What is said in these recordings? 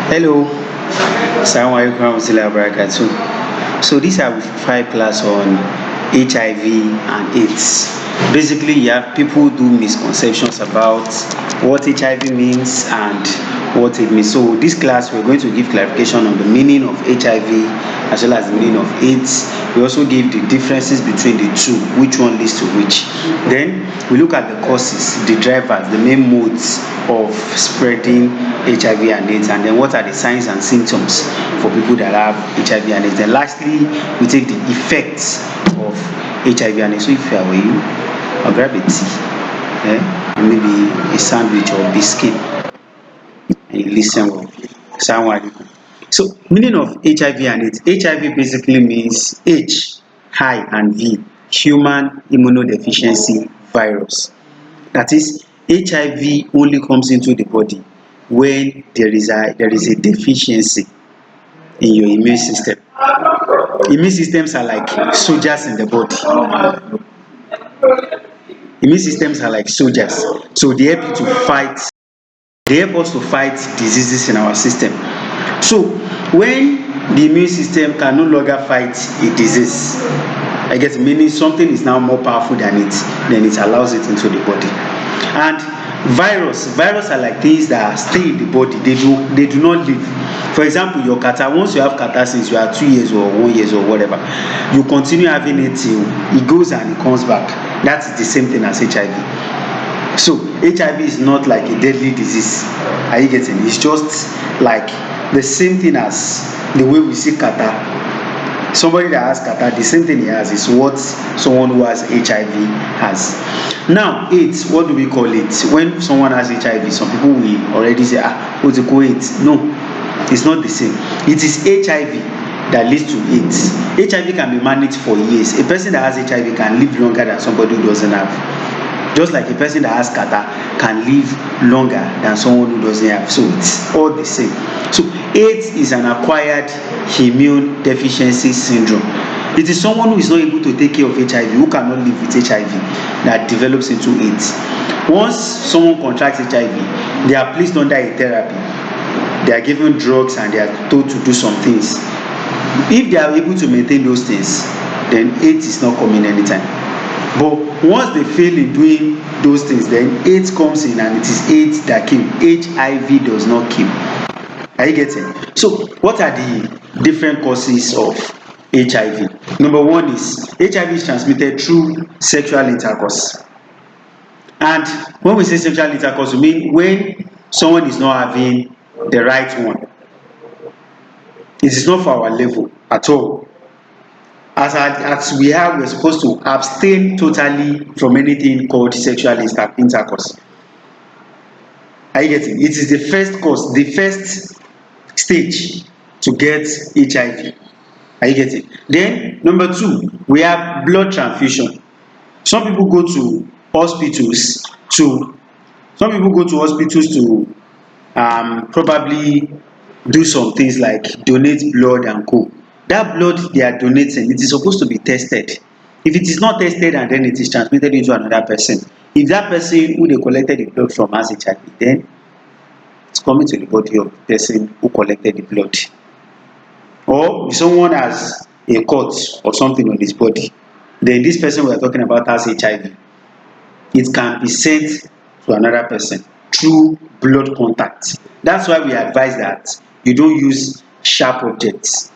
Hello, Assalamu alaikum warahmatullahi wabarakatuh. So these are five class on HIV and AIDS. Basically, you have people do misconceptions about what HIV means and what it means. So this class we're going to give clarification on the meaning of HIV as well as the meaning of AIDS. We also give the differences between the two, which one leads to which. Then we look at the causes, the drivers, the main modes of spreading HIV and AIDS, and then what are the signs and symptoms for people that have HIV and AIDS. Then lastly, we take the effects of HIV and AIDS. So if I were you, I'll grab a tea, and maybe a sandwich or biscuit, and you listen well. Assalamu alaikum. So meaning of HIV and AIDS. HIV basically means H, high, and V, human immunodeficiency virus. That is, HIV only comes into the body when there is a deficiency in your immune system. Immune systems are like soldiers in the body. Immune systems are like soldiers, so they help you to fight. They help us to fight diseases in our system. So when the immune system can no longer fight a disease, I guess meaning something is now more powerful than it, then it allows it into the body. And virus are like things that stay in the body. They do not leave. For example, your catarrh, once you have catarrh since you are 2 years or 1 year or whatever, you continue having it till it goes and it comes back. That is the same thing as HIV. So HIV is not like a deadly disease. Are you getting? It's just like the same thing as the way we see catarrh. Somebody that has catarrh, the same thing he has is what someone who has HIV has. Now, AIDS, what do we call it? When someone has HIV, some people will already say, what's it called AIDS? No, it's not the same. It is HIV that leads to AIDS. HIV can be managed for years. A person that has HIV can live longer than somebody who doesn't have. Just like a person that has catarrh can live longer than someone who doesn't have. So it's all the same. So AIDS is an acquired immune deficiency syndrome. It is someone who is not able to take care of HIV, who cannot live with HIV, that develops into AIDS. Once someone contracts HIV, they are placed under a therapy. They are given drugs and they are told to do some things. If they are able to maintain those things, then AIDS is not coming anytime. But once they fail in doing those things, then AIDS comes in, and it is AIDS that kills. HIV does not kill. Are you getting? So what are the different causes of HIV? Number one is HIV is transmitted through sexual intercourse. And when we say sexual intercourse, we mean when someone is not having the right one. It is not for our level at all. As we're supposed to abstain totally from anything called sexual intercourse. Are you getting? It is the first cause, the first stage to get HIV. Are you getting? Then number two, we have blood transfusion. Some people go to hospitals to probably do some things like donate blood and co. That blood they are donating, it is supposed to be tested. If it is not tested and then it is transmitted into another person, if that person who they collected the blood from has HIV, then it's coming to the body of the person who collected the blood. Or if someone has a cut or something on his body, then this person we are talking about has HIV. It can be sent to another person through blood contact. That's why we advise that you don't use sharp objects.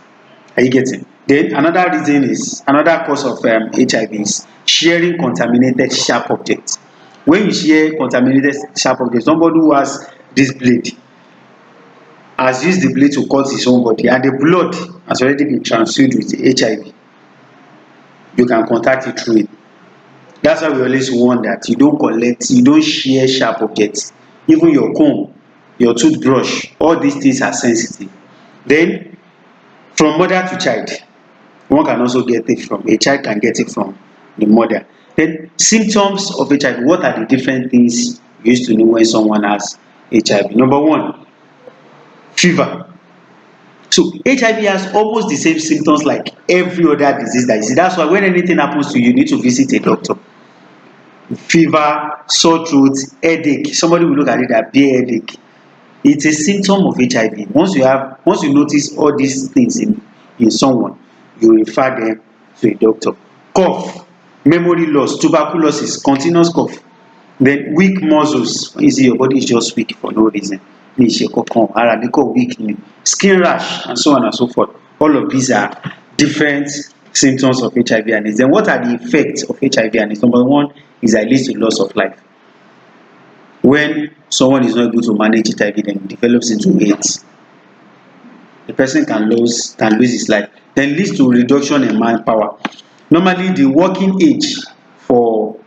Are you getting? Then another cause of HIV is sharing contaminated sharp objects. When you share contaminated sharp objects, somebody who has this blade has used the blade to cut his own body, and the blood has already been transfused with HIV. You can contact it through it. That's why we always warn that you don't share sharp objects. Even your comb, your toothbrush, all these things are sensitive. Then from mother to child, one can also get it from a child can get it from the mother. Then symptoms of HIV. What are the different things you used to know when someone has HIV? Number one, fever. So HIV has almost the same symptoms like every other disease that you see. That's why when anything happens to you, you need to visit a doctor. Fever, sore throat, headache. Somebody will look at it as bare headache. It's a symptom of HIV. Once you notice all these things in someone, you refer them to a doctor. Cough, memory loss, tuberculosis, continuous cough, then weak muscles. When you see your body is just weak for no reason, mi ṣe kankan, ara mi kàn weak ni, skin rash and so on and so forth. All of these are different symptoms of HIV and AIDS. Then what are the effects of HIV and AIDS? Number one is that it leads to loss of life. When someone is not able to manage HIV, then it develops into AIDS. The person can lose his life. Then leads to reduction in manpower. Normally, the working age for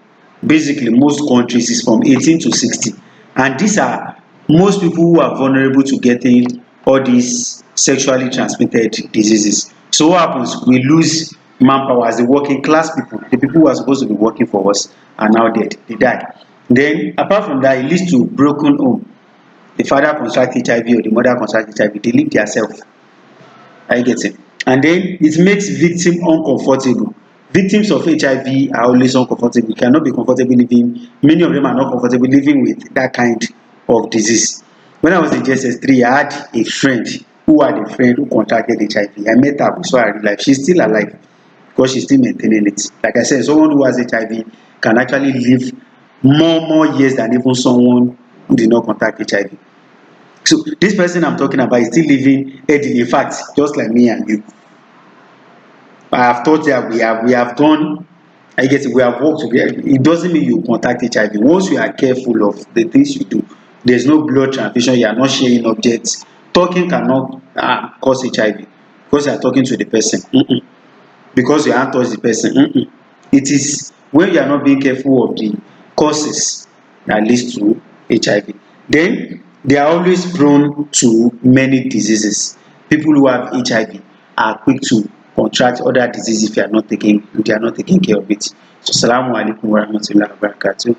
basically most countries is from 18 to 60, and these are most people who are vulnerable to getting all these sexually transmitted diseases. So what happens? We lose manpower as the working class people, the people who are supposed to be working for us are now dead, they die. Then apart from that, it leads to broken home. The father contract HIV or the mother contract HIV, they leave theirself. Are you getting? And then it makes victim uncomfortable. Victims of HIV are always uncomfortable. You cannot be comfortable living. Many of them are not comfortable living with that kind of disease. When I was in JSS3, I had a friend who had a friend who contracted HIV. I met her, we saw her in life. She's still alive because she's still maintaining it. Like I said, someone who has HIV can actually live more years than even someone who did not contract HIV. So this person I'm talking about is still living healthy. In fact, just like me and you. I have thought that we have done, I guess we have worked together. It doesn't mean you contact HIV. Once you are careful of the things you do, there's no blood transfusion, you are not sharing objects. Talking cannot cause HIV because you are talking to the person. Because you haven't touched the person. It is when you are not being careful of the causes that leads to HIV. Then they are always prone to many diseases. People who have HIV are quick to contract other diseases if they are not taking care of it. So, Assalamu alaikum warahmatullahi wabarakatuh.